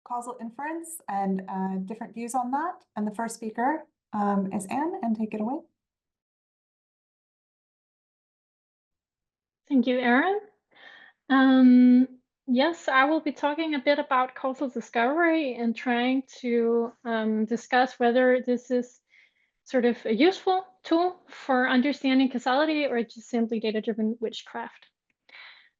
causal inference and different views on that. And the first speaker is Anne, and take it away. Thank you, Erin. Yes, I will be talking a bit about causal discovery and trying to discuss whether this is sort of a useful tool for understanding causality or just simply data-driven witchcraft.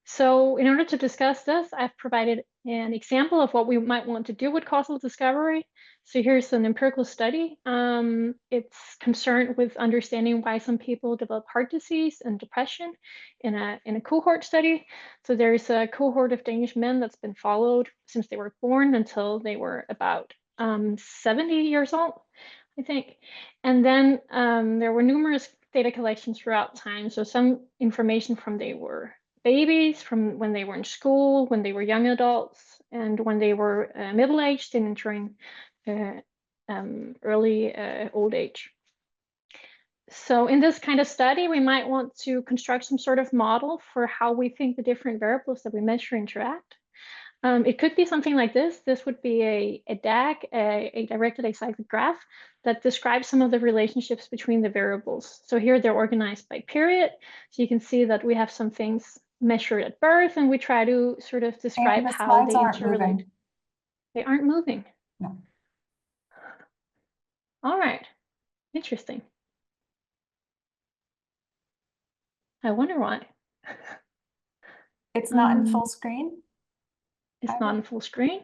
So in order to discuss this, I've provided an example of what we might want to do with causal discovery. So here's an empirical study. It's concerned with understanding why some people develop heart disease and depression in a cohort study. So there's a cohort of Danish men that's been followed since they were born until they were about 70 years old, I think. And then there were numerous data collections throughout time. So some information from they were babies, from when they were in school, when they were young adults, and when they were middle-aged and entering early old age. So in this kind of study, we might want to construct some sort of model for how we think the different variables that we measure interact. It could be something like this. This would be a DAG, a directed acyclic graph that describes some of the relationships between the variables. So here they're organized by period. So you can see that we have some things measured at birth, and we try to sort of describe how they interrelate. They aren't moving. No. All right. Interesting. I wonder why. It's not in full screen. It's not in full screen.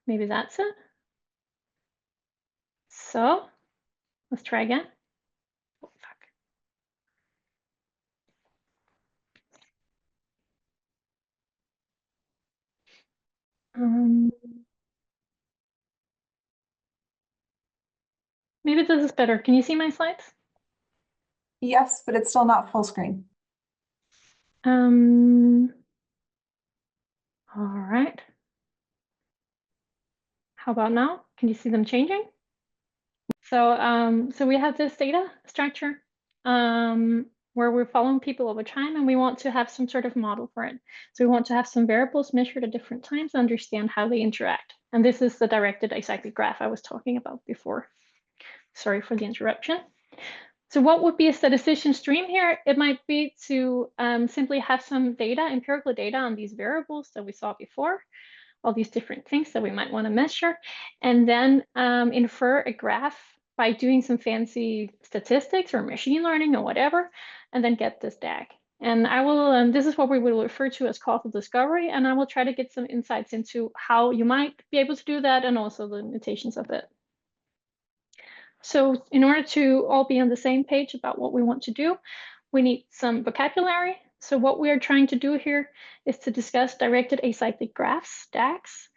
Maybe that's it. So let's try again. Oh, fuck. Maybe this is better. Can you see my slides? Yes, but it's still not full screen. All right. How about now? Can you see them changing? So, so we have this data structure where we're following people over time, and we want to have some sort of model for it. So we want to have some variables measured at different times to understand how they interact. And this is the directed acyclic graph I was talking about before. Sorry for the interruption. So what would be a statistician's dream here? It might be to simply have some data, empirical data on these variables that we saw before, all these different things that we might want to measure, and then infer a graph by doing some fancy statistics or machine learning or whatever, and then get this DAG. And I will, this is what we will refer to as causal discovery, and I will try to get some insights into how you might be able to do that and also the limitations of it. So in order to all be on the same page about what we want to do, we need some vocabulary. So what we are trying to do here is to discuss directed acyclic graphs, DAGs.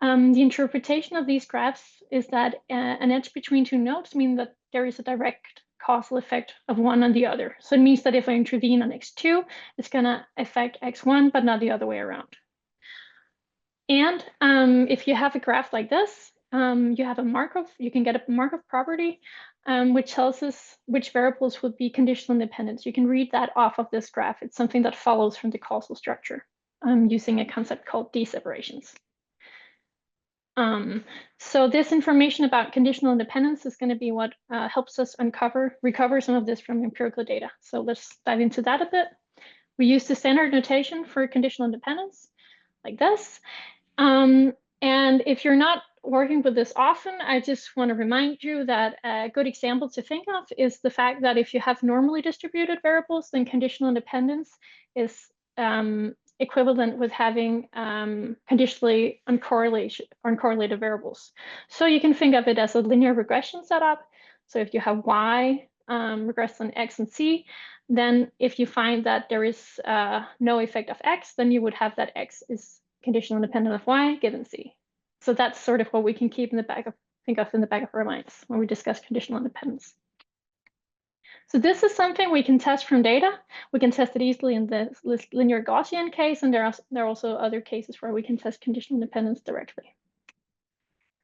The interpretation of these graphs is that an edge between two nodes means that there is a direct causal effect of one on the other. So it means that if I intervene on x2, it's going to affect x1, but not the other way around. And if you have a graph like this, you have a Markov, you can get a Markov property, which tells us which variables would be conditional independent. You can read that off of this graph. It's something that follows from the causal structure using a concept called d-separations. So this information about conditional independence is going to be what helps us recover some of this from empirical data. So let's dive into that a bit. We use the standard notation for conditional independence like this. And if you're not working with this often, I just want to remind you that a good example to think of is the fact that if you have normally distributed variables, then conditional independence is equivalent with having conditionally uncorrelated variables. So you can think of it as a linear regression setup. So if you have y regress on x and c, then if you find that there is no effect of x, then you would have that x is conditional independent of y given c. So that's sort of what we can keep in the back of, think of in the back of our minds when we discuss conditional independence. So this is something we can test from data. We can test it easily in the linear Gaussian case, and there are also other cases where we can test conditional independence directly.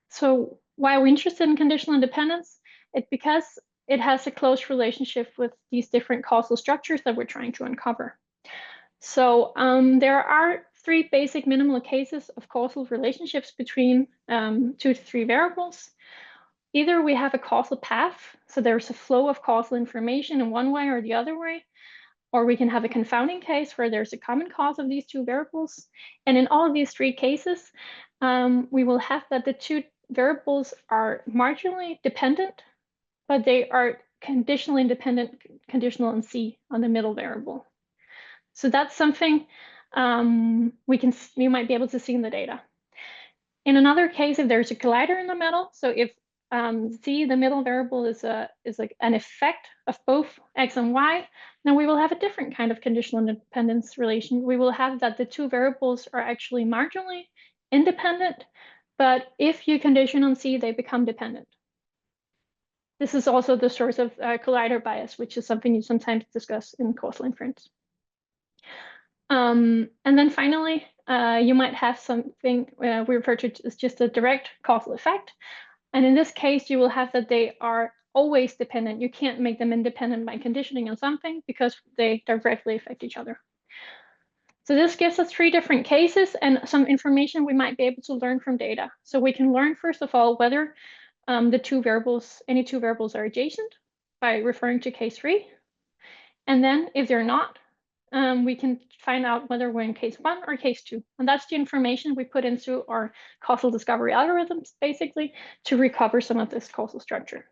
So why are we interested in conditional independence? It's because it has a close relationship with these different causal structures that we're trying to uncover. So there are three basic minimal cases of causal relationships between 2 to 3 variables. Either we have a causal path, so there's a flow of causal information in one way or the other way, or we can have a confounding case where there's a common cause of these two variables. And in all of these three cases, we will have that the two variables are marginally dependent, but they are conditionally independent, conditional on C on the middle variable. So that's something we might be able to see in the data. In another case, if there's a collider in the middle, so if C, the middle variable, is like an effect of both X and Y, then we will have a different kind of conditional independence relation. We will have that the two variables are actually marginally independent, but if you condition on C, they become dependent. This is also the source of collider bias, which is something you sometimes discuss in causal inference. And then finally, you might have something we refer to as just a direct causal effect. And in this case, you will have that they are always dependent. You can't make them independent by conditioning on something because they directly affect each other. So this gives us three different cases and some information we might be able to learn from data. So we can learn, first of all, whether any two variables are adjacent by referring to case 3. And then if they're not, we can find out whether we're in case 1 or case 2. And that's the information we put into our causal discovery algorithms, basically, to recover some of this causal structure.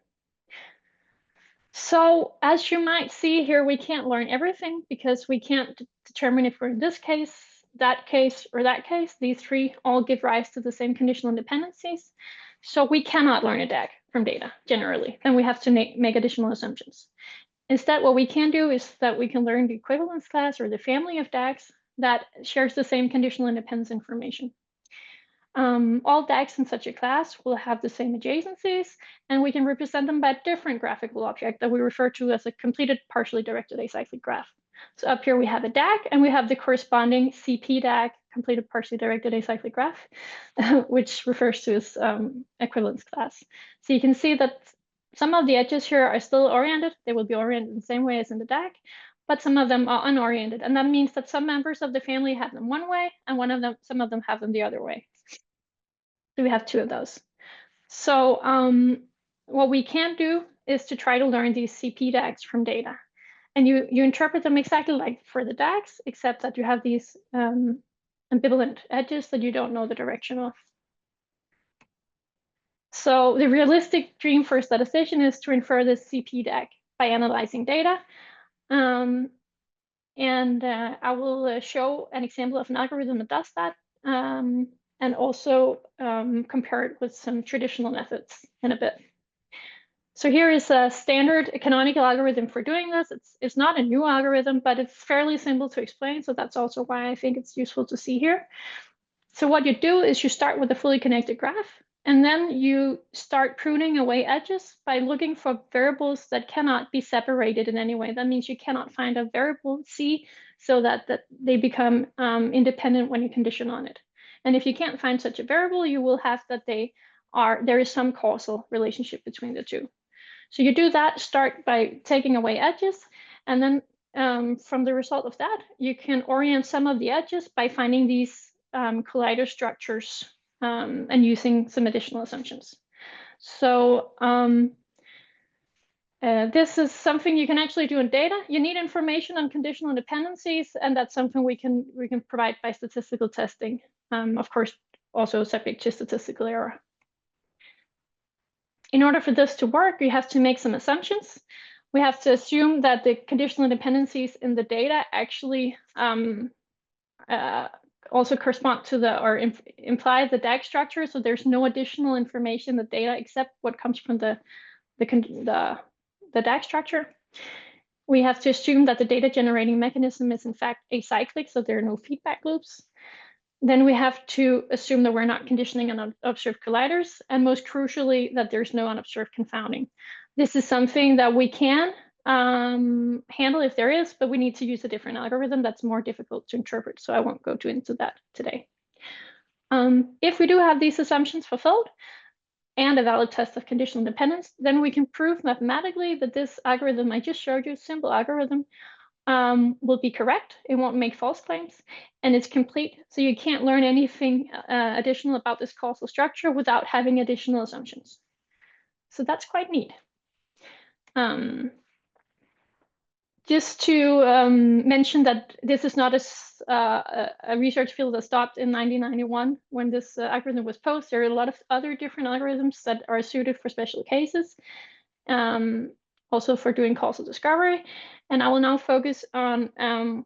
So as you might see here, we can't learn everything because we can't determine if we're in this case, that case, or that case. These three all give rise to the same conditional independencies. So we cannot learn a DAG from data, generally. Then we have to make additional assumptions. Instead, what we can do is that we can learn the equivalence class or the family of DAGs that shares the same conditional independence information. All DAGs in such a class will have the same adjacencies, and we can represent them by a different graphical object that we refer to as a completed partially directed acyclic graph. So up here we have a DAG, and we have the corresponding CP DAG, completed partially directed acyclic graph, which refers to its equivalence class. So you can see that some of the edges here are still oriented. They will be oriented in the same way as in the DAG, but some of them are unoriented. And that means that some members of the family have them one way, and some of them have them the other way. So we have two of those. So what we can do is to try to learn these CP DAGs from data. And you interpret them exactly like for the DAGs, except that you have these ambivalent edges that you don't know the direction of. So the realistic dream for a statistician is to infer this CP DAG by analyzing data. I will show an example of an algorithm that does that, and also compare it with some traditional methods in a bit. So here is a standard canonical algorithm for doing this. It's not a new algorithm, but it's fairly simple to explain. So that's also why I think it's useful to see here. So what you do is you start with a fully connected graph, and then you start pruning away edges by looking for variables that cannot be separated in any way. That means you cannot find a variable C so that they become independent when you condition on it. And if you can't find such a variable, you will have that there is some causal relationship between the two. So you do that, start by taking away edges, and then from the result of that, you can orient some of the edges by finding these collider structures and using some additional assumptions. So this is something you can actually do in data. You need information on conditional dependencies, and that's something we can provide by statistical testing. Of course, also subject to statistical error. In order for this to work, you have to make some assumptions. We have to assume that the conditional dependencies in the data actually also correspond to or imply the DAG structure. So there's no additional information in the data except what comes from the DAG structure. We have to assume that the data generating mechanism is in fact acyclic, so there are no feedback loops. Then we have to assume that we're not conditioning on observed colliders, and most crucially, that there's no unobserved confounding. This is something that we can handle if there is, but we need to use a different algorithm that's more difficult to interpret, so I won't go into that today. If we do have these assumptions fulfilled and a valid test of conditional dependence, then we can prove mathematically that this algorithm I just showed you, simple algorithm, will be correct. It won't make false claims, and it's complete. So you can't learn anything additional about this causal structure without having additional assumptions. So that's quite neat. Just to mention that this is not a research field that stopped in 1991 when this algorithm was posed. There are a lot of other different algorithms that are suited for special cases, also for doing causal discovery. And I will now focus on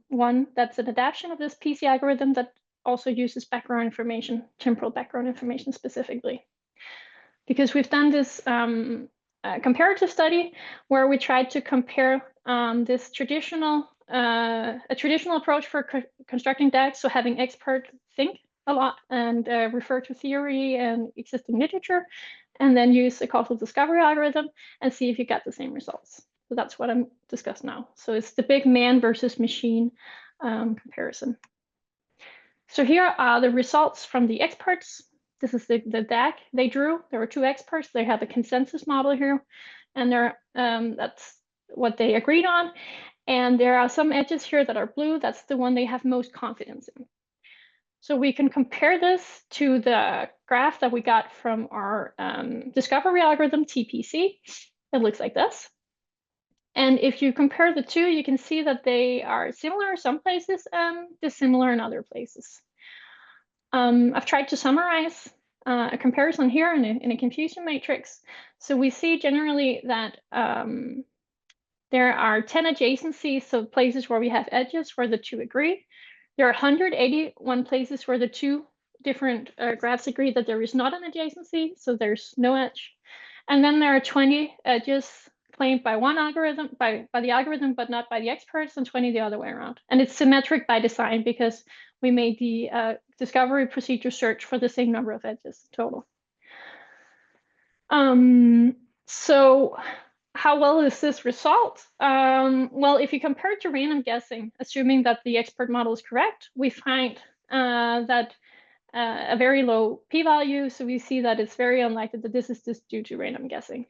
one that's an adaptation of this PC algorithm that also uses background information, temporal background information specifically. Because we've done this comparative study where we tried to compare this traditional approach for constructing DAGs, so having expert think a lot and refer to theory and existing literature, and then use a causal discovery algorithm and see if you get the same results. So that's what I'm discussing now. So it's the big man versus machine comparison. So here are the results from the experts. This is the DAG they drew. There were two experts. They had the consensus model here, and that's what they agreed on. And there are some edges here that are blue. That's the one they have most confidence in. So we can compare this to the graph that we got from our discovery algorithm, TPC. It looks like this. And if you compare the two, you can see that they are similar in some places and dissimilar in other places. I've tried to summarize a comparison here in a confusion matrix. So we see generally that there are 10 adjacencies, so places where we have edges where the two agree. There are 181 places where the two different graphs agree that there is not an adjacency, so there's no edge. And then there are 20 edges claimed by one algorithm, by the algorithm, but not by the experts, and 20 the other way around. And it's symmetric by design because we made the discovery procedure search for the same number of edges total. So how well is this result? Well, if you compare it to random guessing, assuming that the expert model is correct, we find that a very low p-value. So we see that it's very unlikely that this is just due to random guessing.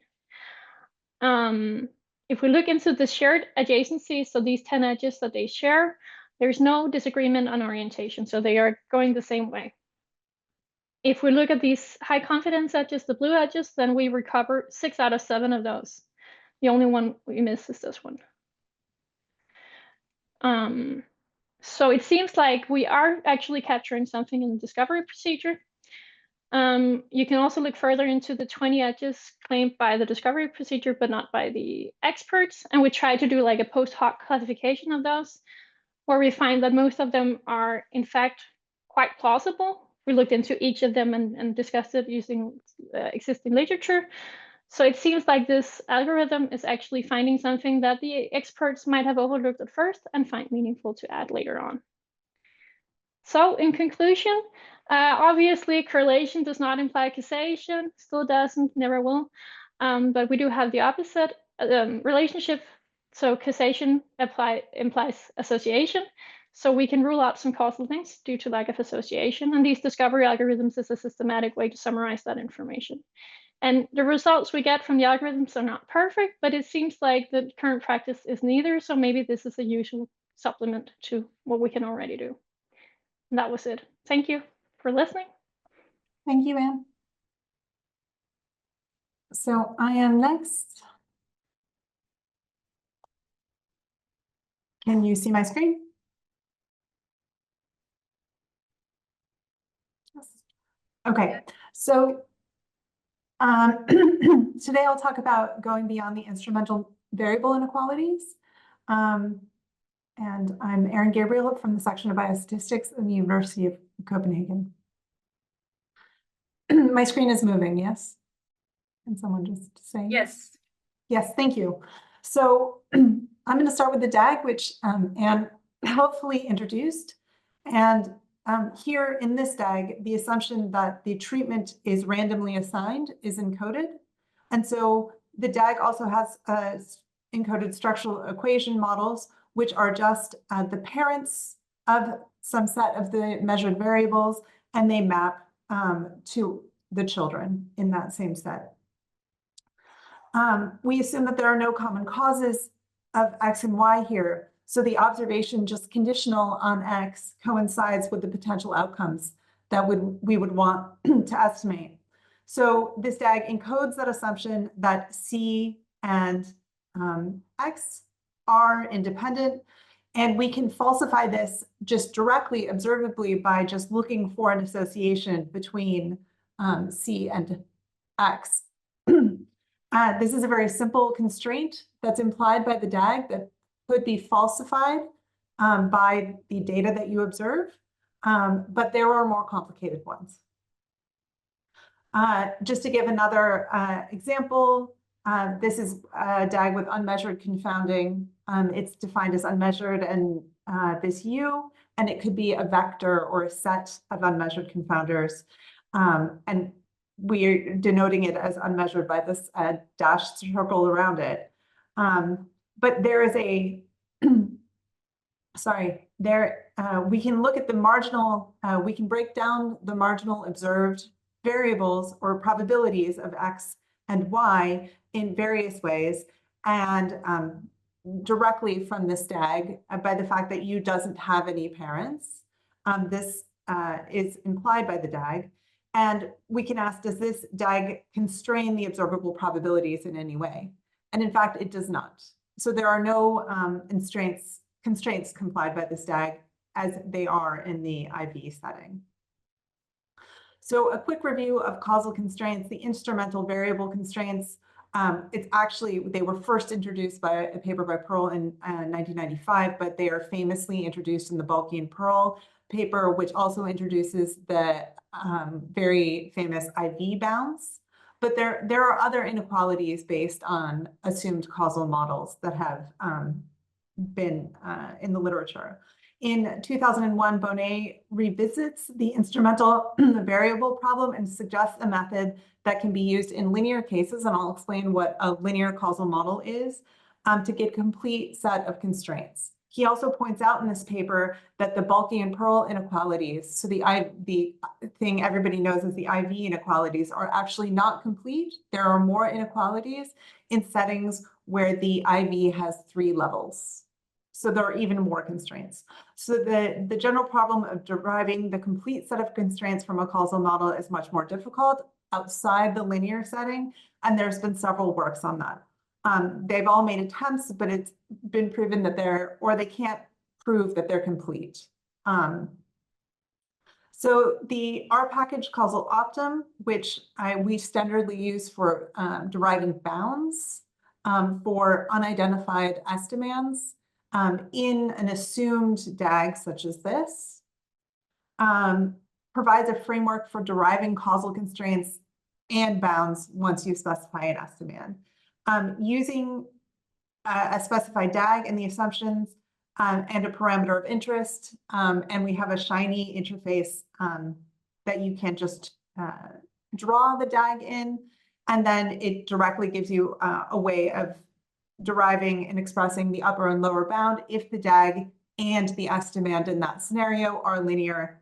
If we look into the shared adjacencies, so these 10 edges that they share, there's no disagreement on orientation. So they are going the same way. If we look at these high confidence edges, the blue edges, then we recover 6 out of 7 of those. The only one we miss is this one. So it seems like we are actually capturing something in the discovery procedure. You can also look further into the 20 edges claimed by the discovery procedure, but not by the experts. And we try to do like a post hoc classification of those, where we find that most of them are in fact quite plausible. We looked into each of them and discussed it using existing literature. So it seems like this algorithm is actually finding something that the experts might have overlooked at first and find meaningful to add later on. So in conclusion, obviously correlation does not imply causation, still doesn't, never will. But we do have the opposite relationship. So causation implies association. So we can rule out some causal links due to lack of association. And these discovery algorithms is a systematic way to summarize that information. And the results we get from the algorithms are not perfect, but it seems like the current practice is neither. So maybe this is a useful supplement to what we can already do. And that was it. Thank you for listening. Thank you, Anne. So I am next. Can you see my screen? Yes. Okay, so today I'll talk about going beyond the instrumental variable inequalities. And I'm Erin Gabriel from the section of biostatistics in the University of Copenhagen. My screen is moving, yes? Can someone just say? Yes. Yes, thank you. So I'm going to start with the DAG, which Anne hopefully introduced. And here in this DAG, the assumption that the treatment is randomly assigned is encoded. And so the DAG also has encoded structural equation models, which are just the parents of some set of the measured variables, and they map to the children in that same set. We assume that there are no common causes of X and Y here. So the observation just conditional on X coincides with the potential outcomes that we would want to estimate. So this DAG encodes that assumption that C and X are independent, and we can falsify this just directly, observably, by just looking for an association between C and X. This is a very simple constraint that's implied by the DAG that could be falsified by the data that you observe, but there are more complicated ones. Just to give another example, this is a DAG with unmeasured confounding. It's defined as unmeasured and this U, and it could be a vector or a set of unmeasured confounders. And we're denoting it as unmeasured by this dashed circle around it. But there is a, sorry, we can look at the marginal, we can break down the marginal observed variables or probabilities of X and Y in various ways, and directly from this DAG by the fact that U doesn't have any parents. This is implied by the DAG. And we can ask, does this DAG constrain the observable probabilities in any way? And in fact, it does not. So there are no constraints complied by this DAG as they are in the IV setting. So a quick review of causal constraints, the instrumental variable constraints. It's actually, they were first introduced by a paper by Pearl in 1995, but they are famously introduced in the Balke and Pearl paper, which also introduces the very famous IV bounds. But there are other inequalities based on assumed causal models that have been in the literature. In 2001, Bonnet revisits the instrumental variable problem and suggests a method that can be used in linear cases, and I'll explain what a linear causal model is, to get a complete set of constraints. He also points out in this paper that the Balke and Pearl inequalities, so the thing everybody knows as the IV inequalities, are actually not complete. There are more inequalities in settings where the IV has 3 levels. So there are even more constraints. So the general problem of deriving the complete set of constraints from a causal model is much more difficult outside the linear setting, and there's been several works on that. They've all made attempts, but it's been proven that they can't prove that they're complete. So the R package causal optim, which we standardly use for deriving bounds for unidentified estimands in an assumed DAG such as this, provides a framework for deriving causal constraints and bounds once you specify an estimand. Using a specified DAG and the assumptions and a parameter of interest, and we have a shiny interface that you can just draw the DAG in, and then it directly gives you a way of deriving and expressing the upper and lower bound if the DAG and the estimand in that scenario are linear.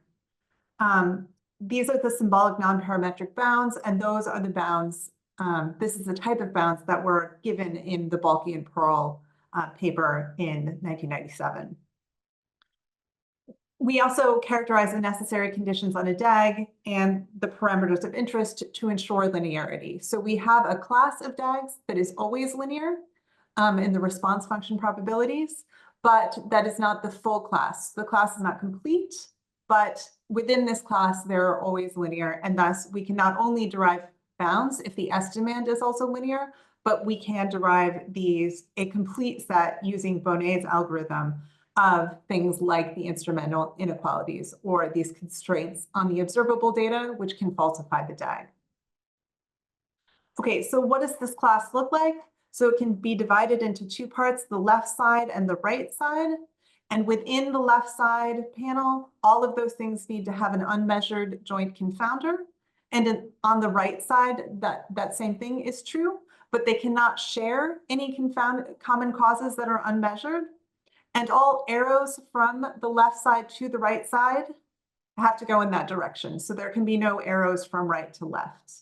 These are the symbolic nonparametric bounds, and those are the bounds. This is the type of bounds that were given in the Balke and Pearl paper in 1997. We also characterize the necessary conditions on a DAG and the parameters of interest to ensure linearity. So we have a class of DAGs that is always linear in the response function probabilities, but that is not the full class. The class is not complete, but within this class, there are always linear, and thus we can not only derive bounds if the estimand is also linear, but we can derive a complete set using Bonnet's algorithm of things like the instrumental inequalities or these constraints on the observable data, which can falsify the DAG. Okay, so what does this class look like? So it can be divided into 2 parts, the left side and the right side. And within the left side panel, all of those things need to have an unmeasured joint confounder. And on the right side, that same thing is true, but they cannot share any common causes that are unmeasured. And all arrows from the left side to the right side have to go in that direction. So there can be no arrows from right to left.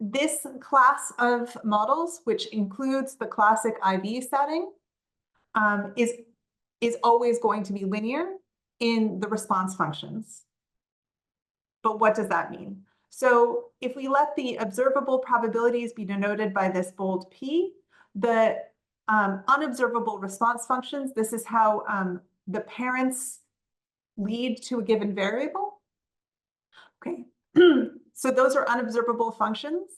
This class of models, which includes the classic IV setting, is always going to be linear in the response functions. But what does that mean? So if we let the observable probabilities be denoted by this bold P, the unobservable response functions, this is how the parents lead to a given variable. Okay, so those are unobservable functions.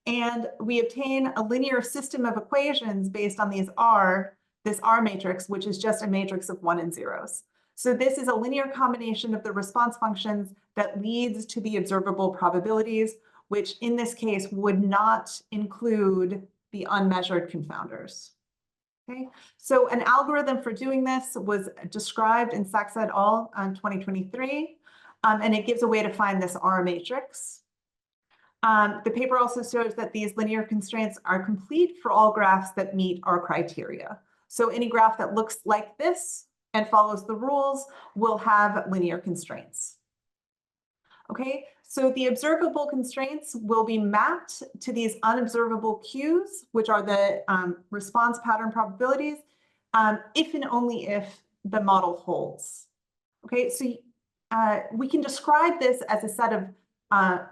And we obtain a linear system of equations based on this R matrix, which is just a matrix of 1 and zeros. So this is a linear combination of the response functions that leads to the observable probabilities, which in this case would not include the unmeasured confounders. Okay, so an algorithm for doing this was described in Sachs et al. In 2023, and it gives a way to find this R matrix. The paper also shows that these linear constraints are complete for all graphs that meet our criteria. So any graph that looks like this and follows the rules will have linear constraints. Okay, so the observable constraints will be mapped to these unobservable Qs, which are the response pattern probabilities, if and only if the model holds. Okay, so we can describe this as a set of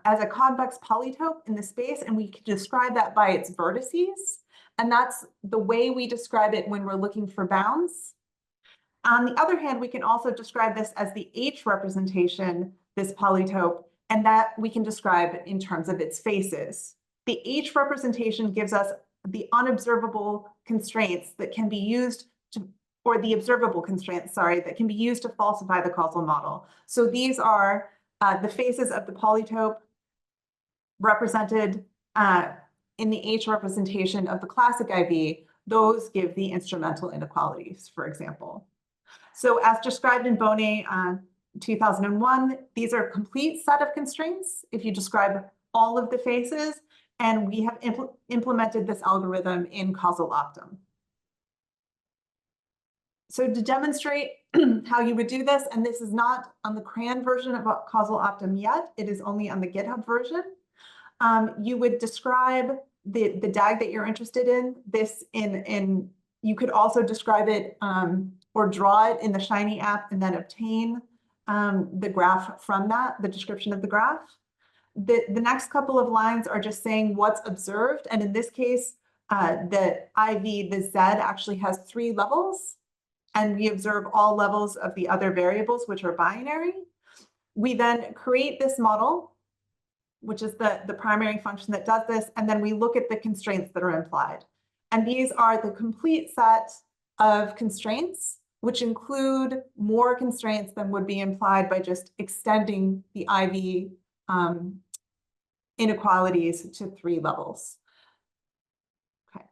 as a convex polytope in the space, and we can describe that by its vertices. And that's the way we describe it when we're looking for bounds. On the other hand, we can also describe this as the H representation, this polytope, and that we can describe in terms of its faces. The H representation gives us the unobservable constraints that can be used to, or the observable constraints, sorry, that can be used to falsify the causal model. So these are the faces of the polytope represented in the H representation of the classic IV. Those give the instrumental inequalities, for example. So as described in Bonnet 2001, these are a complete set of constraints if you describe all of the faces, and we have implemented this algorithm in Causal Optim. So to demonstrate how you would do this, and this is not on the CRAN version of Causal Optim yet, it is only on the GitHub version, you would describe the DAG that you're interested in, this you could also describe it or draw it in the Shiny app and then obtain the graph from that, the description of the graph. The next couple of lines are just saying what's observed. And in this case, the IV, the Z actually has 3 levels. And we observe all levels of the other variables, which are binary. We then create this model, which is the primary function that does this. And then we look at the constraints that are implied. And these are the complete set of constraints, which include more constraints than would be implied by just extending the IV inequalities to 3 levels. Okay.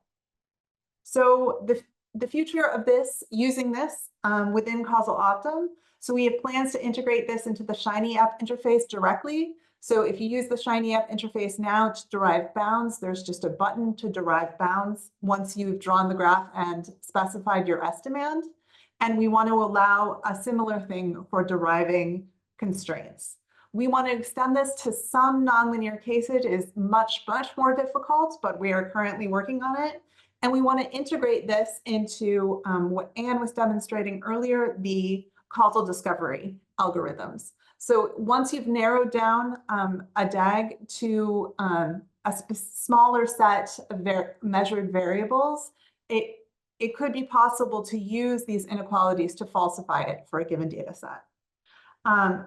So the future of this, using this within Causal Optim, so we have plans to integrate this into the Shiny app interface directly. So if you use the Shiny app interface now to derive bounds, there's just a button to derive bounds once you've drawn the graph and specified your S-demand. And we want to allow a similar thing for deriving constraints. We want to extend this to some nonlinear cases. It is much, much more difficult, but we are currently working on it. And we want to integrate this into what Anne was demonstrating earlier, the causal discovery algorithms. So once you've narrowed down a DAG to a smaller set of measured variables, it could be possible to use these inequalities to falsify it for a given data set. I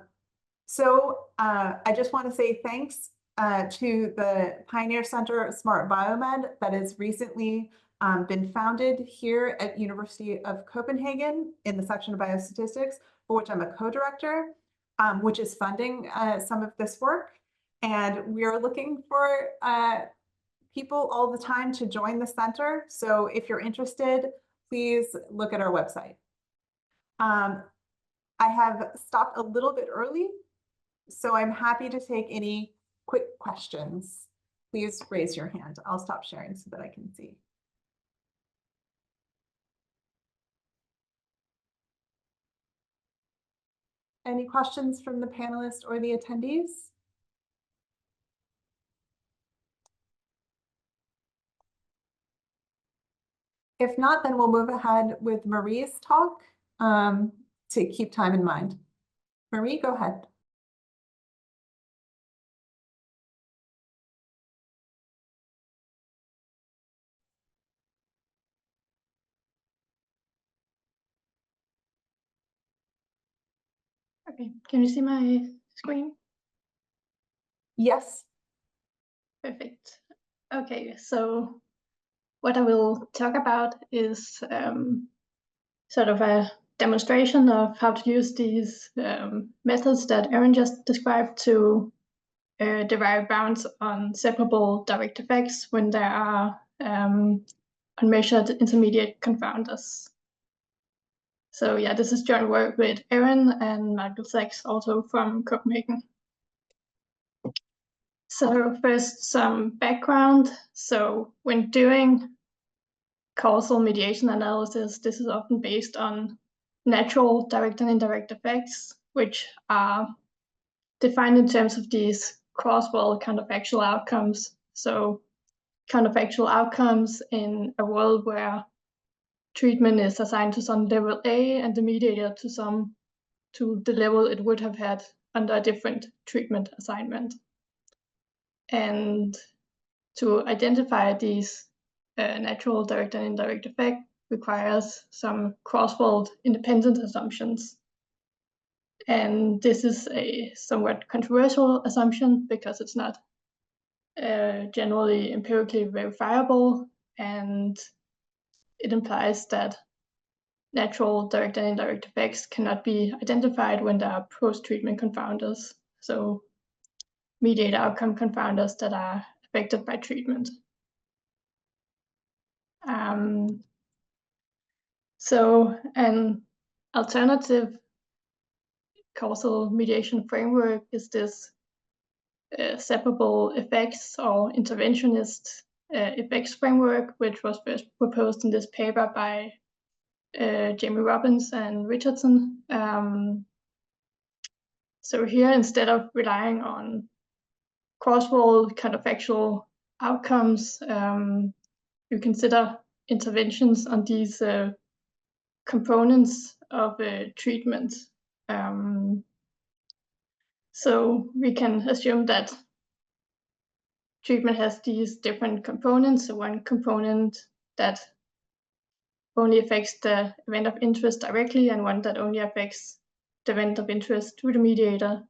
just want to say thanks to the Pioneer Center Smart Biomed that has recently been founded here at University of Copenhagen in the section of biostatistics, for which I'm a co-director, which is funding some of this work. And we are looking for people all the time to join the center. So if you're interested, please look at our website. I have stopped a little bit early, so I'm happy to take any quick questions. Please raise your hand. I'll stop sharing so that I can see. Any questions from the panelists or the attendees? If not, then we'll move ahead with Marie's talk to keep time in mind. Marie, go ahead. Okay, can you see my screen? Yes. Perfect. Okay, so what I will talk about is sort of a demonstration of how to use these methods that Erin just described to derive bounds on separable direct effects when there are unmeasured intermediate confounders. So yeah, this is joint work with Erin and Michael Sachs, also from Copenhagen. So first, some background. So when doing causal mediation analysis, this is often based on natural direct and indirect effects, which are defined in terms of these cross-world counterfactual outcomes. So counterfactual outcomes in a world where treatment is assigned to some level A and the mediator to the level it would have had under a different treatment assignment. And to identify these natural direct and indirect effect requires some cross-world independent assumptions. And this is a somewhat controversial assumption because it's not generally empirically verifiable, and it implies that natural direct and indirect effects cannot be identified when there are post-treatment confounders, so mediator outcome confounders that are affected by treatment. So an alternative causal mediation framework is this separable effects or interventionist effects framework, which was first proposed in this paper by Jamie Robbins and Richardson. So here, instead of relying on cross-world counterfactual outcomes, you consider interventions on these components of treatment. So we can assume that treatment has these different components. So one component that only affects the event of interest directly, and one that only affects the event of interest through the mediator.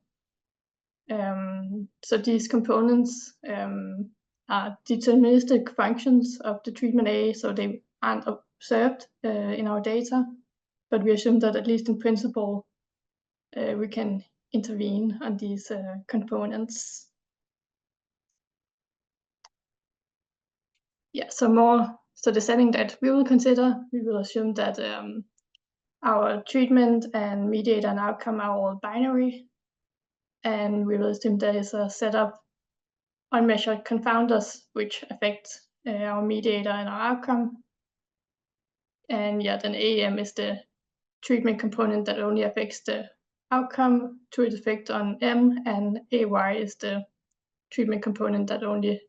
So these components are deterministic functions of the treatment A, so they aren't observed in our data, but we assume that at least in principle, we can intervene on these components. Yeah, so the setting that we will consider, we will assume that our treatment and mediator and outcome are all binary, and we will assume there is a set of unmeasured confounders which affect our mediator and our outcome. And yeah, then AM is the treatment component that only affects the outcome to its effect on M, and AY is the treatment component that only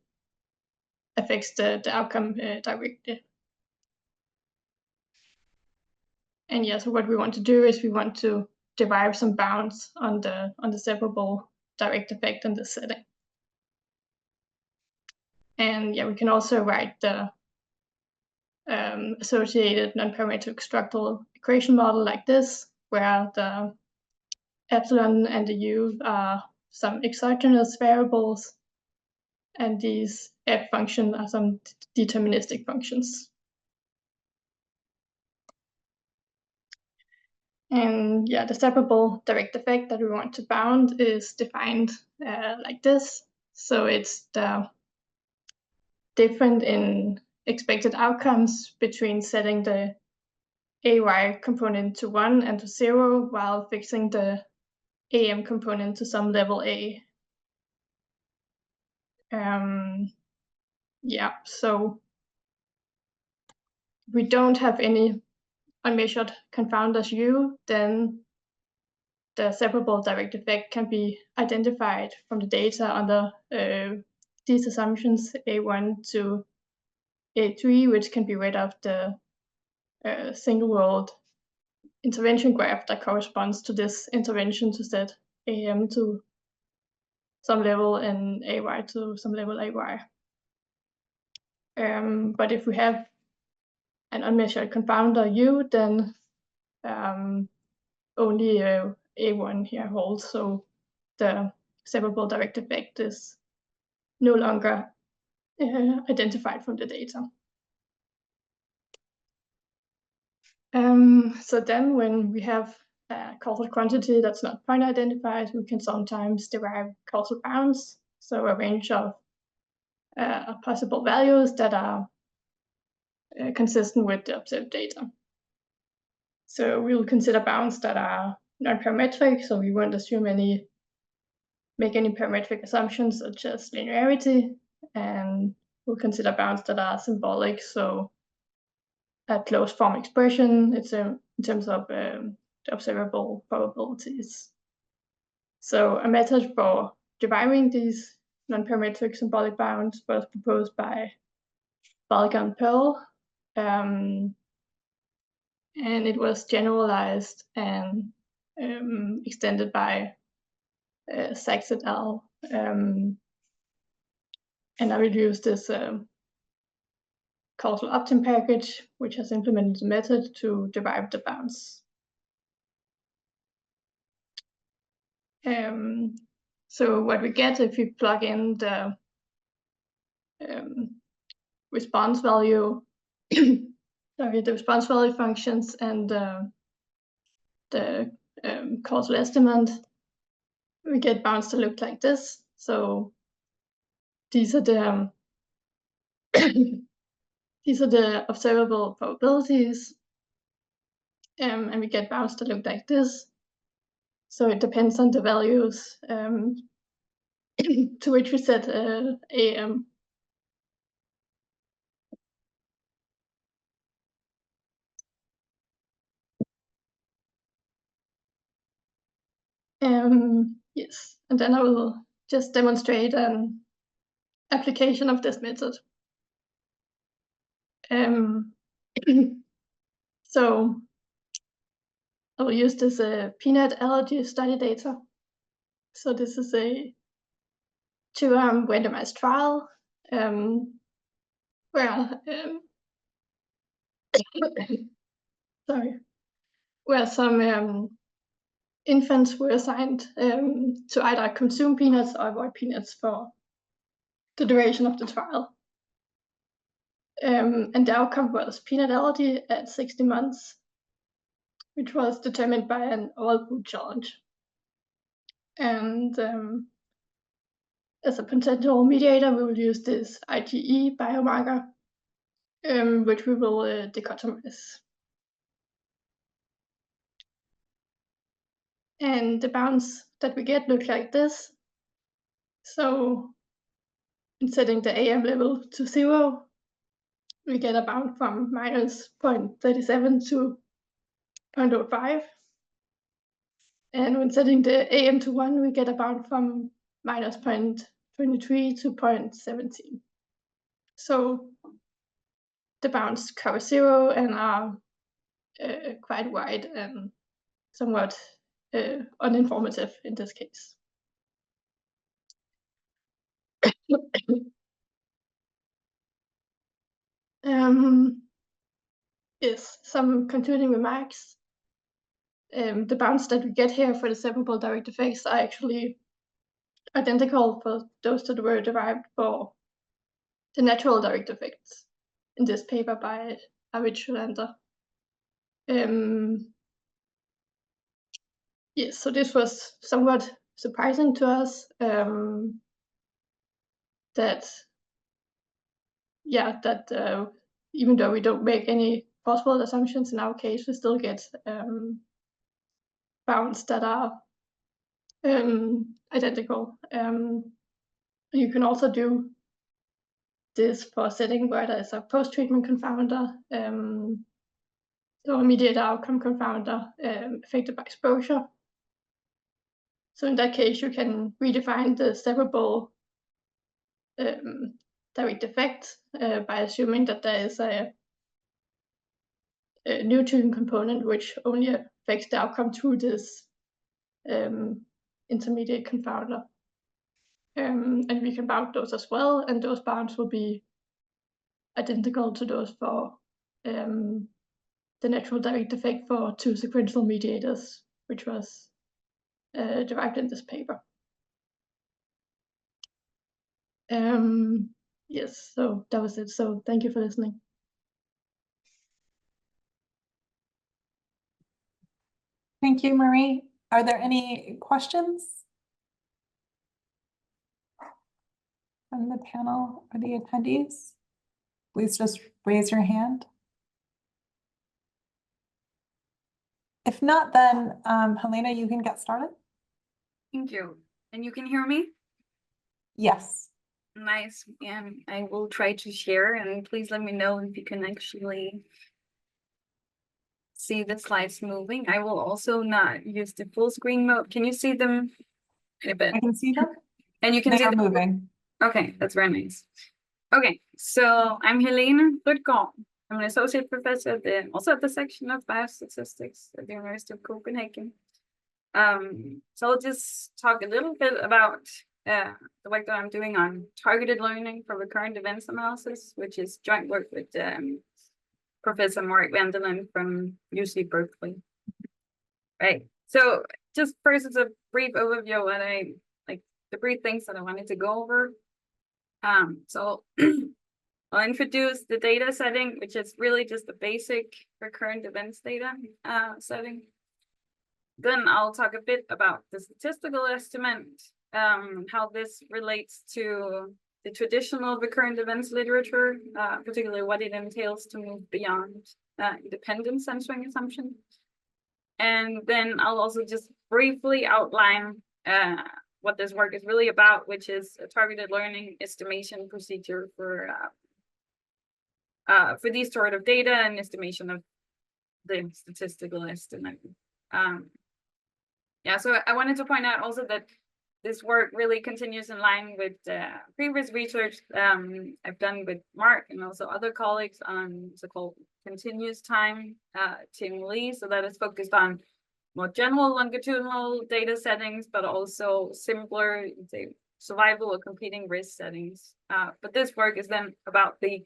affects the outcome directly. And yeah, so what we want to do is we want to derive some bounds on the separable direct effect in this setting. And yeah, we can also write the associated nonparametric structural equation model like this, where the epsilon and the u are some exogenous variables, and these f functions are some deterministic functions. And yeah, the separable direct effect that we want to bound is defined like this. So it's the difference in expected outcomes between setting the AY component to 1 and to 0 while fixing the AM component to some level A. Yeah, so we don't have any unmeasured confounders U, then the separable direct effect can be identified from the data under these assumptions A1 to A3, which can be read off the single-world intervention graph that corresponds to this intervention to set AM to some level and AY to some level AY. But if we have an unmeasured confounder U, then only A1 here holds, so the separable direct effect is no longer identified from the data. So then when we have a causal quantity that's not point identified, we can sometimes derive causal bounds, so a range of possible values that are consistent with the observed data. So we will consider bounds that are nonparametric, so we won't make any parametric assumptions such as linearity, and we'll consider bounds that are symbolic, so a closed form expression. It's in terms of the observable probabilities. So a method for deriving these nonparametric symbolic bounds was proposed by Balga and Pearl, and it was generalized and extended by Sachs et al. And I will use this causal optim package, which has implemented the method to derive the bounds. So what we get if we plug in the response value, sorry, the response value functions and the causal estimate, we get bounds that look like this. So these are the these are the observable probabilities, and we get bounds that look like this. So it depends on the values to which we set AM. Yes, and then I will just demonstrate an application of this method. So I will use this peanut allergy study data. So this is a 2-arm randomized trial where some infants were assigned to either consume peanuts or avoid peanuts for the duration of the trial. And the outcome was peanut allergy at 60 months, which was determined by an oral food challenge. And as a potential mediator, we will use this IgE biomarker, which we will dichotomize. And the bounds that we get look like this. So in setting the AM level to 0, we get a bound from minus 0.37 to 0.05. And when setting the AM to 1, we get a bound from minus 0.23 to 0.17. So the bounds cover 0 and are quite wide and somewhat uninformative in this case. Yes, some concluding remarks. The bounds that we get here for the separable direct effects are actually identical for those that were derived for the natural direct effects in this paper by Arvid Schulander. Yes, so this was somewhat surprising to us, that even though we don't make any possible assumptions in our case, we still get bounds that are identical. You can also do this for a setting where there is a post-treatment confounder, or a mediator outcome confounder affected by exposure. So in that case, you can redefine the separable direct effect by assuming that there is a Newton component, which only affects the outcome through this intermediate confounder. And we can bound those as well, and those bounds will be identical to those for the natural direct effect for two sequential mediators, which was derived in this paper. Yes, so that was it. So thank you for listening. Thank you, Marie. Are there any questions from the panel or the attendees? Please just raise your hand. If not, then Helena, you can get started. Thank you. And you can hear me? Yes. Nice. And I will try to share, and please let me know if you can actually see the slides moving. I will also not use the full screen mode. Can you see them a bit? I can see them. And you can They see are them moving. Okay, that's very nice. Okay, so I'm Helena Rutgaard. I'm an associate professor also at the section of biostatistics at the University of Copenhagen. So I'll just talk a little bit about the work that I'm doing on targeted learning for recurrent events analysis, which is joint work with Professor Mark Vanderland from UC Berkeley. Right. So just first, as a brief overview of what the brief things that I wanted to go over. So I'll introduce the data setting, which is really just the basic recurrent events data setting. Then I'll talk a bit about the statistical estimate, how this relates to the traditional recurrent events literature, particularly what it entails to move beyond independent censoring assumption. And then I'll also just briefly outline what this work is really about, which is a targeted learning estimation procedure for these sort of data and estimation of the statistical estimate. Yeah, so I wanted to point out also that this work really continues in line with previous research I've done with Mark and also other colleagues on so-called continuous time Tim Lee. So that is focused on more general longitudinal data settings, but also simpler, say, survival or competing risk settings. But this work is then about the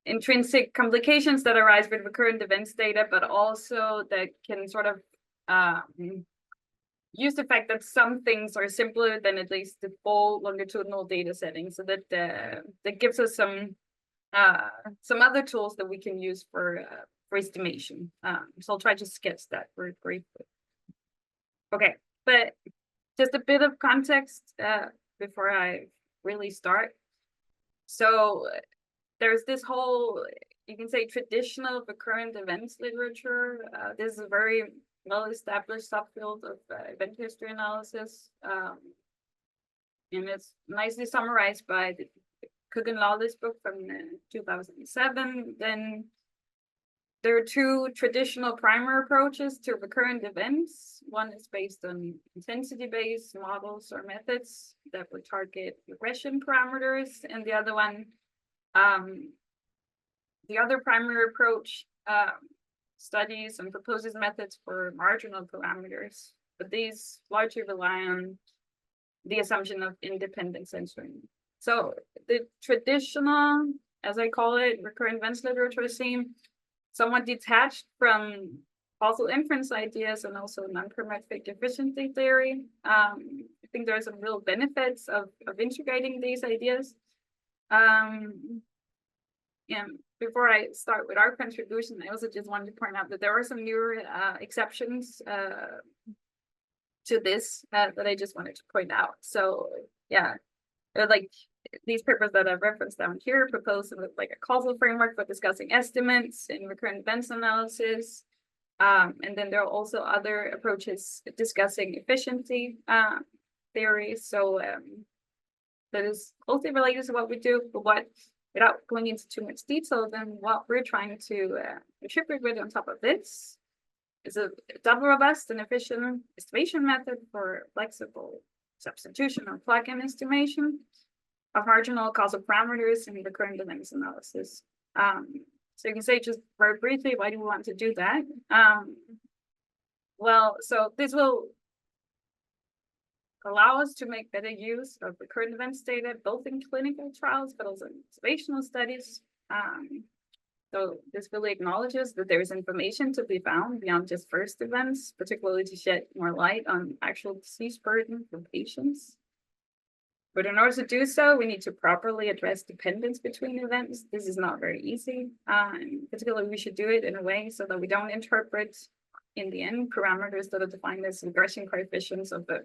intrinsic complications that arise with recurrent events data, but also that can sort of use the fact that some things are simpler than at least the full longitudinal data setting. So that that gives us some other tools that we can use for estimation. So I'll try to sketch that very briefly. Okay, but just a bit of context before I really start. So there's this whole, you can say, traditional recurrent events literature. This is a very well-established subfield of event history analysis. And it's nicely summarized by the Cook and Lawless book from 2007. Then there are two traditional primary approaches to recurrent events. One is based on intensity-based models or methods that would target regression parameters, and the other one, the other primary approach studies and proposes methods for marginal parameters, but these largely rely on the assumption of independent censoring. So the traditional, as I call it, recurrent events literature seem somewhat detached from causal inference ideas and also nonparametric efficiency theory. I think there are some real benefits of integrating these ideas. And before I start with our contribution, I also just wanted to point out that there are some new exceptions to this that I just wanted to point out. So yeah, like these papers that I've referenced down here propose like a causal framework for discussing estimates in recurrent events analysis. And then there are also other approaches discussing efficiency theories. So that is closely related to what we do, but without going into too much detail, then what we're trying to contribute with on top of this is a double robust and efficient estimation method for flexible substitution or plug-in estimation of marginal causal parameters in recurrent events analysis. So you can say just very briefly, why do we want to do that? Well, so this will allow us to make better use of recurrent events data, both in clinical trials, but also in observational studies. So this really acknowledges that there is information to be found beyond just first events, particularly to shed more light on actual disease burden for patients. But in order to do so, we need to properly address dependence between events. This is not very easy. And particularly, we should do it in a way so that we don't interpret, in the end, parameters that are defined as regression coefficients of the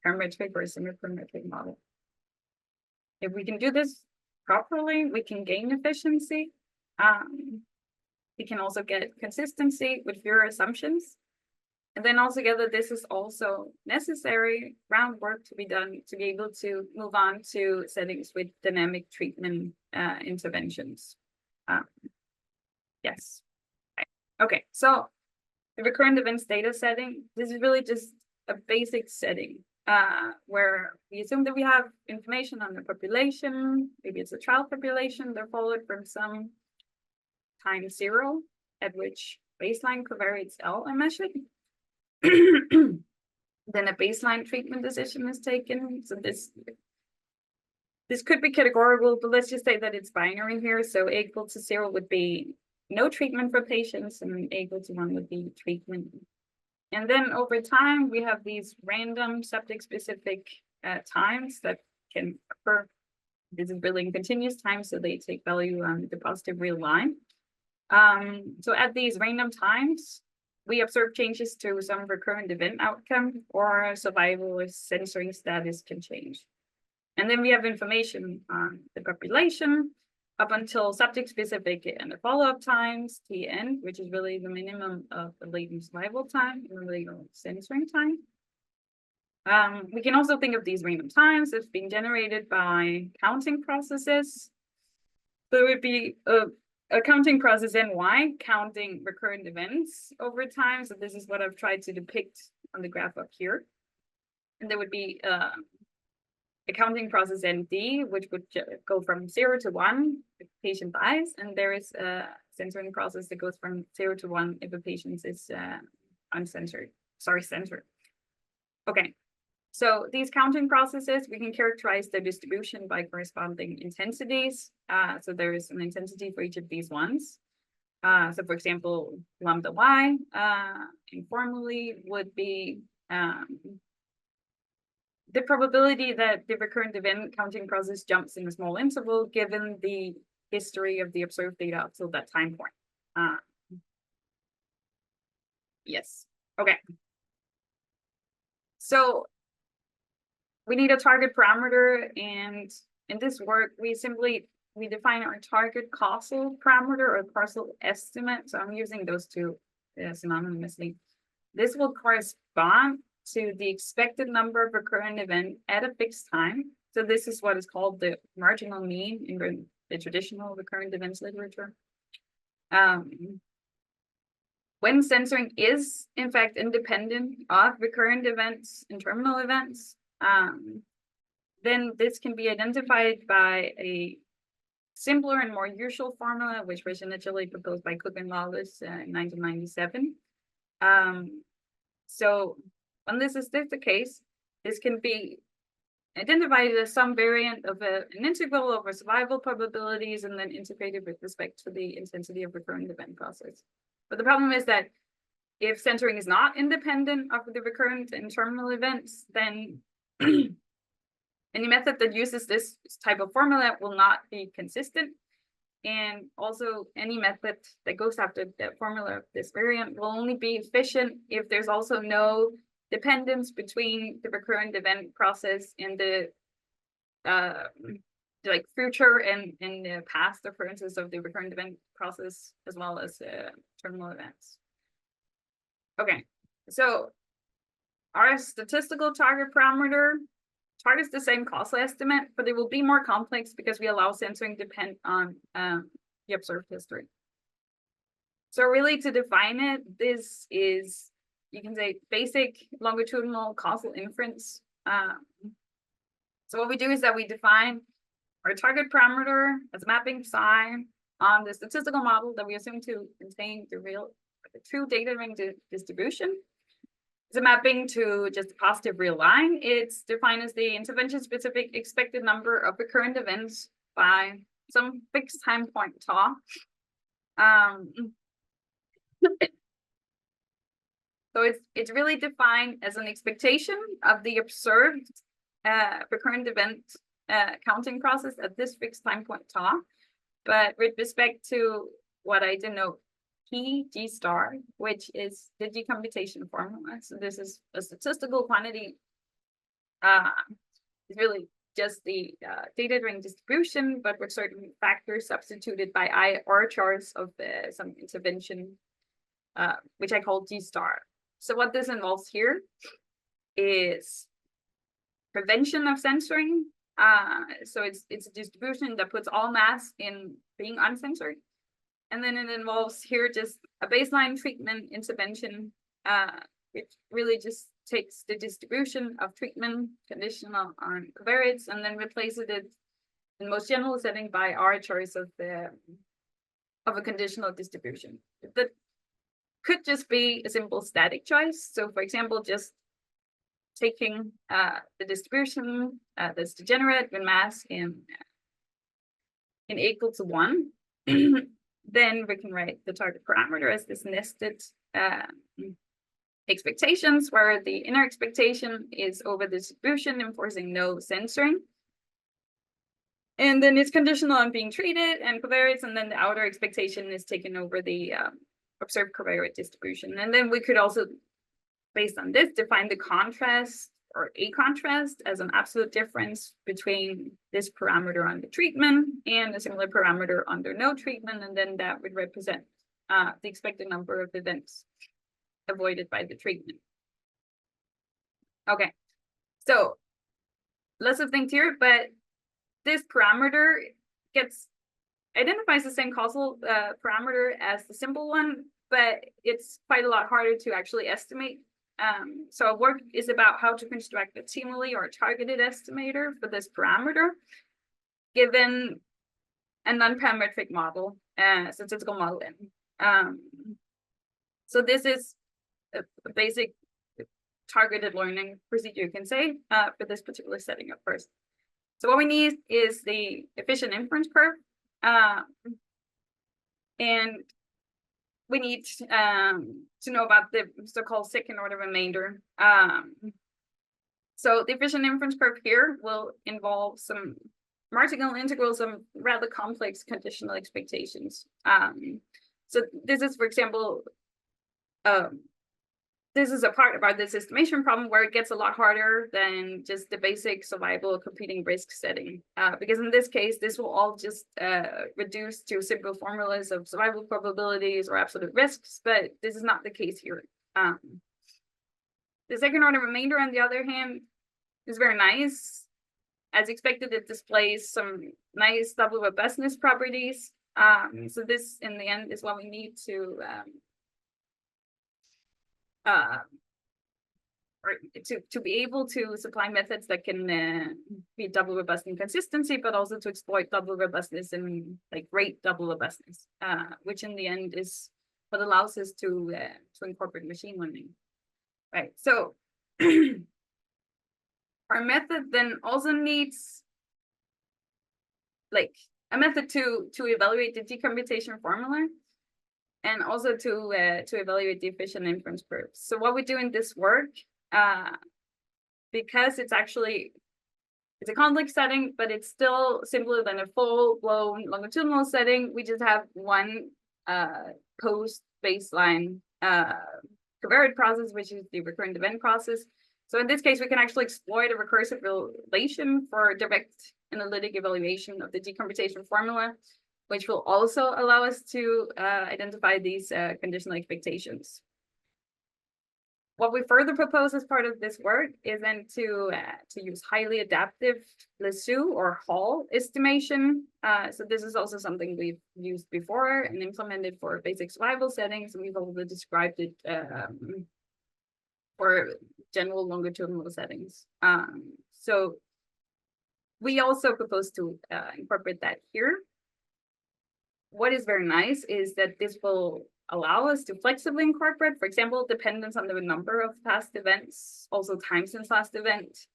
parametric or semi-parametric model. If we can do this properly, we can gain efficiency. We can also get consistency with fewer assumptions. And then altogether, this is also necessary groundwork to be done to be able to move on to settings with dynamic treatment interventions. Yes. Okay, so the recurrent events data setting, this is really just a basic setting where we assume that we have information on the population. Maybe it's a trial population. They're followed from some time 0 at which baseline covariates L are measured. Then a baseline treatment decision is taken. So this could be categorical, but let's just say that it's binary here. So A equal to 0 would be no treatment for patients, and A equal to 1 would be treatment. And then over time, we have these random subject-specific times that can occur. This is really in continuous time, so they take value on the positive real line. So at these random times, we observe changes to some recurrent event outcome, or survival or censoring status can change. And then we have information on the population up until subject-specific and the follow-up times, TN, which is really the minimum of the latent survival time and the latent censoring time. We can also think of these random times as being generated by counting processes. So it would be a counting process NY, counting recurrent events over time. So this is what I've tried to depict on the graph up here. And there would be a counting process ND, which would go from 0 to 1 if the patient dies. And there is a censoring process that goes from 0 to 1 if a patient is censored. Okay. So these counting processes, we can characterize their distribution by corresponding intensities. So there is an intensity for each of these ones. So for example, lambda y informally would be the probability that the recurrent event counting process jumps in a small interval given the history of the observed data up till that time point. Yes, okay. So we need a target parameter, and in this work, we define our target causal parameter or causal estimate. So I'm using those two synonymously. This will correspond to the expected number of recurrent events at a fixed time. So this is what is called the marginal mean in the traditional recurrent events literature. When censoring is, in fact, independent of recurrent events and terminal events, then this can be identified by a simpler and more usual formula, which was initially proposed by Cook and Lawless in 1997. So when this is the case, this can be identified as some variant of an integral over survival probabilities and then integrated with respect to the intensity of recurrent event process. But the problem is that if censoring is not independent of the recurrent and terminal events, then any method that uses this type of formula will not be consistent. And also any method that goes after that formula of this variant will only be efficient if there's also no dependence between the recurrent event process and the like future and the past occurrences of the recurrent event process, as well as terminal events. Okay, so our statistical target parameter targets the same causal estimate, but it will be more complex because we allow censoring to depend on the observed history. So really to define it, this is, you can say, basic longitudinal causal inference. So what we do is that we define our target parameter as mapping psi on the statistical model that we assume to contain the true data ring distribution. It's a mapping to just a positive real line. It's defined as the intervention-specific expected number of recurrent events by some fixed time point tau. So it's really defined as an expectation of the observed recurrent event counting process at this fixed time point tau. But with respect to what I denote G star, which is the decomputation formula. So this is a statistical quantity. It's really just the data ring distribution, but with certain factors substituted by IR charts of some intervention, which I call G star. So what this involves here is prevention of censoring. So it's a distribution that puts all mass in being uncensored. And then it involves here just a baseline treatment intervention, which really just takes the distribution of treatment conditional on covariates and then replaces it in the most general setting by our choice of a conditional distribution. That could just be a simple static choice. So for example, just taking the distribution that's degenerate when mass in equal to 1. Then we can write the target parameter as this nested expectations, where the inner expectation is over the distribution, enforcing no censoring. And then it's conditional on being treated and covariates, and then the outer expectation is taken over the observed covariate distribution. And then we could also, based on this, define the contrast or a contrast as an absolute difference between this parameter under treatment and a similar parameter under no treatment, and then that would represent the expected number of events avoided by the treatment. Okay, so lots of things here, but this parameter identifies the same causal parameter as the simple one, but it's quite a lot harder to actually estimate. So our work is about how to construct a stimuli or a targeted estimator for this parameter, given a nonparametric model, statistical model in. So this is a basic targeted learning procedure, you can say, for this particular setting at first. So what we need is the efficient inference curve, and we need to know about the so-called second order remainder. So the efficient inference curve here will involve some marginal integrals, some rather complex conditional expectations. So this is, for example, this is a part about this estimation problem where it gets a lot harder than just the basic survival competing risk setting. Because in this case, this will all just reduce to simple formulas of survival probabilities or absolute risks, but this is not the case here. The second order remainder, on the other hand, is very nice. As expected, it displays some nice double robustness properties. So this, in the end, is what we need to be able to supply methods that can be double robust in consistency, but also to exploit double robustness and like rate double robustness, which in the end is what allows us to incorporate machine learning. Right. So our method then also needs like a method to evaluate the decomputation formula, and also to evaluate the efficient inference curve. So what we do in this work, because it's a complex setting, but it's still simpler than a full-blown longitudinal setting, we just have one post-baseline covariate process, which is the recurrent event process. So in this case, we can actually exploit a recursive relation for direct analytic evaluation of the decomputation formula, which will also allow us to identify these conditional expectations. What we further propose as part of this work is then to use highly adaptive Lasso or Hall estimation. So this is also something we've used before and implemented for basic survival settings, and we've also described it for general longitudinal settings. So we also propose to incorporate that here. what is very nice is that this will allow us to flexibly incorporate, for example, dependence on the number of past events, also time since last event.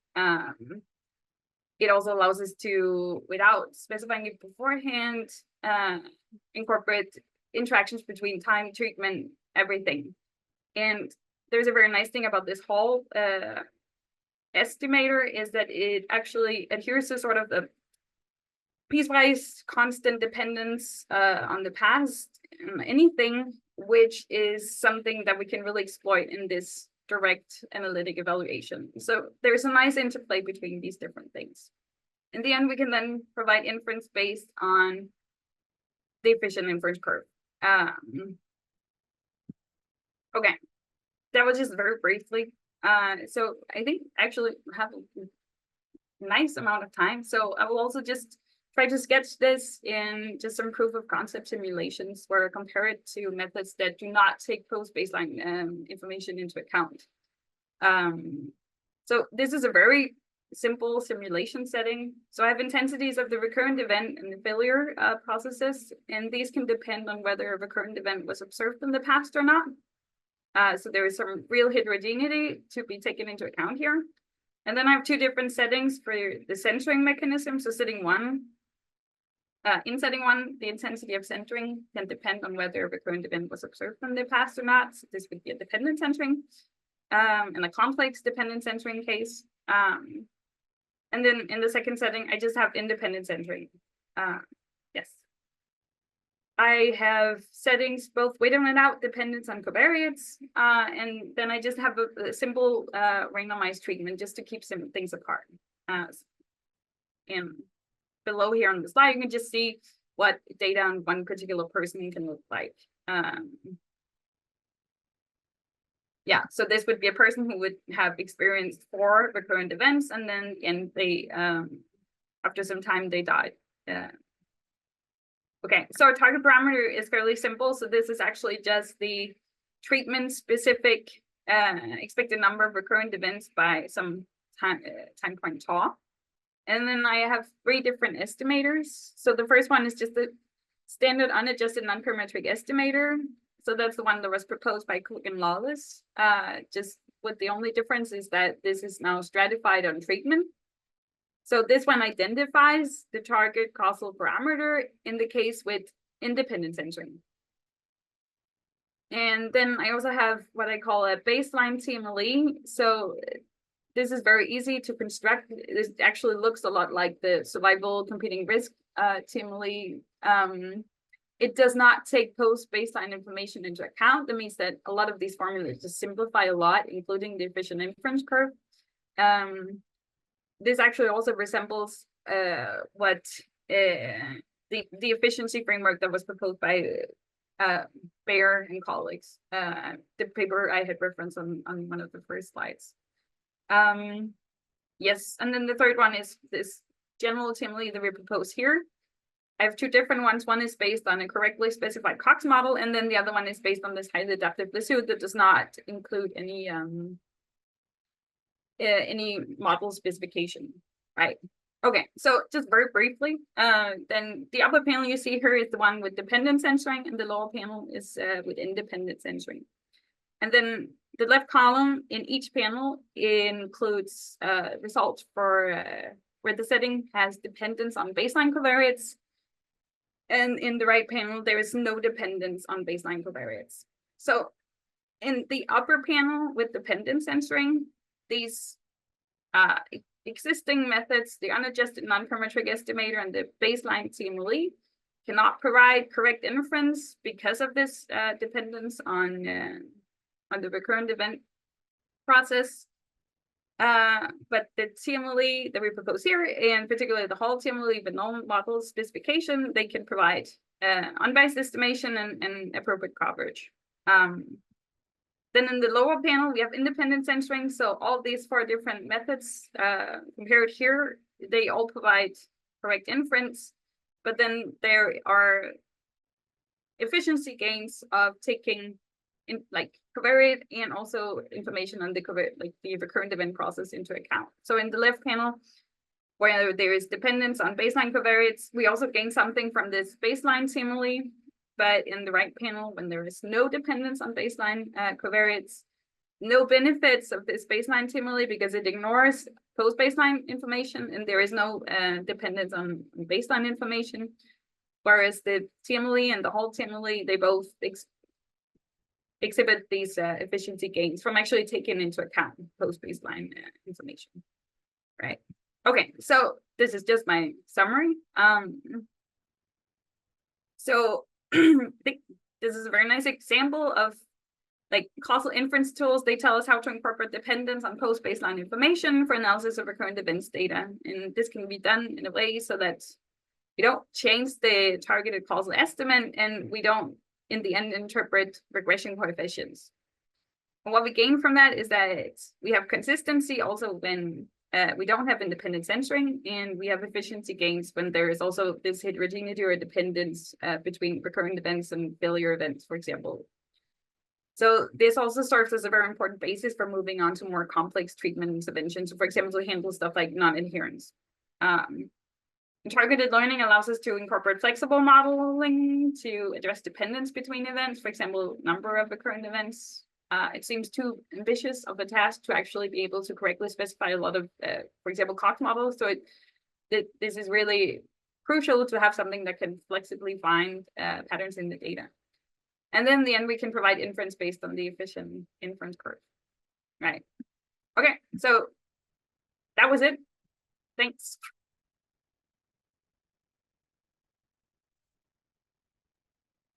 It also allows us to, without specifying it beforehand, incorporate interactions between time, treatment, everything. And there's a very nice thing about this whole estimator is that it actually adheres to sort of the piecewise constant dependence on the past, anything, which is something that we can really exploit in this direct analytic evaluation. So there's a nice interplay between these different things. In the end, we can then provide inference based on the efficient inference curve. Okay, that was just very briefly. So I think actually have a nice amount of time. So I will also just try to sketch this in just some proof of concept simulations where I compare it to methods that do not take post-baseline information into account. So this is a very simple simulation setting. So I have intensities of the recurrent event and the failure processes, and these can depend on whether a recurrent event was observed in the past or not. So there is some real heterogeneity to be taken into account here. And then I have two different settings for the centering mechanism. So in setting one, the intensity of centering can depend on whether a recurrent event was observed in the past or not. So this would be a dependent centering, and a complex dependent centering case. And then in the second setting, I just have independent centering. Yes. I have settings both with and without dependence on covariates, and then I just have a simple randomized treatment just to keep some things apart. And below here on the slide, you can just see what data on one particular person can look like. Yeah, so this would be a person who would have experienced 4 recurrent events, and then they after some time they died. Okay, so our target parameter is fairly simple. So this is actually just the treatment specific expected number of recurrent events by some time point tau. And then I have 3 different estimators. So the first one is just the standard unadjusted nonparametric estimator. So that's the one that was proposed by Cook and Lawless. Just with the only difference is that this is now stratified on treatment. So this one identifies the target causal parameter in the case with independent centering. And then I also have what I call a baseline TMLE. So this is very easy to construct. This actually looks a lot like the survival competing risk TMLE. It does not take post-baseline information into account. That means that a lot of these formulas just simplify a lot, including the efficient inference curve. This actually also resembles what the efficiency framework that was proposed by Bayer and colleagues, the paper I had referenced on one of the first slides. Yes, and then the third one is this general TMLE that we propose here. I have 2 different ones. One is based on a correctly specified Cox model, and then the other one is based on this highly adaptive Lissou that does not include any model specification, right? Okay, so just very briefly, then the upper panel you see here is the one with dependent centering, and the lower panel is with independent centering. And then the left column in each panel includes results for where the setting has dependence on baseline covariates. And in the right panel, there is no dependence on baseline covariates. So in the upper panel with dependent centering, these existing methods, the unadjusted nonparametric estimator and the baseline TMLE, cannot provide correct inference because of this dependence on the recurrent event process. But the TMLE that we propose here, and particularly the Hall TMLE with null model specification, they can provide unbiased estimation and appropriate coverage. Then in the lower panel, we have independent centering. So all these 4 different methods compared here, they all provide correct inference, but then there are efficiency gains of taking in like covariate and also information on the covariate, like the recurrent event process into account. So in the left panel, where there is dependence on baseline covariates. We also gain something from this baseline simile, but in the right panel, when there is no dependence on baseline covariates, no benefits of this baseline simile because it ignores post-baseline information and there is no dependence on baseline information. Whereas the simile and the Hall simile, they both exhibit these efficiency gains from actually taking into account post-baseline information, right? Okay, so this is just my summary. So this is a very nice example of like causal inference tools. They tell us how to incorporate dependence on post-baseline information for analysis of recurrent events data. And this can be done in a way so that we don't change the targeted causal estimate and we don't, in the end, interpret regression coefficients. And what we gain from that is that we have consistency also when we don't have independent censoring, and we have efficiency gains when there is also this heterogeneity or dependence between recurrent events and failure events, for example. So this also serves as a very important basis for moving on to more complex treatment interventions. So for example, to handle stuff like non-adherence. Targeted learning allows us to incorporate flexible modeling to address dependence between events, for example, number of recurrent events. It seems too ambitious of a task to actually be able to correctly specify a lot of, for example, Cox models. So this is really crucial to have something that can flexibly find patterns in the data. And then in the end, we can provide inference based on the efficient inference curve. Right. Okay, so that was it. Thanks.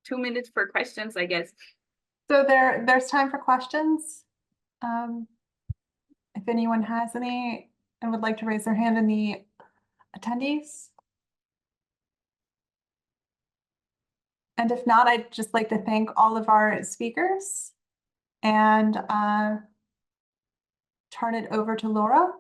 Two minutes for questions, I guess. So there's time for questions. If anyone has any and would like to raise their hand in the attendees. And if not, I'd just like to thank all of our speakers and turn it over to Laura.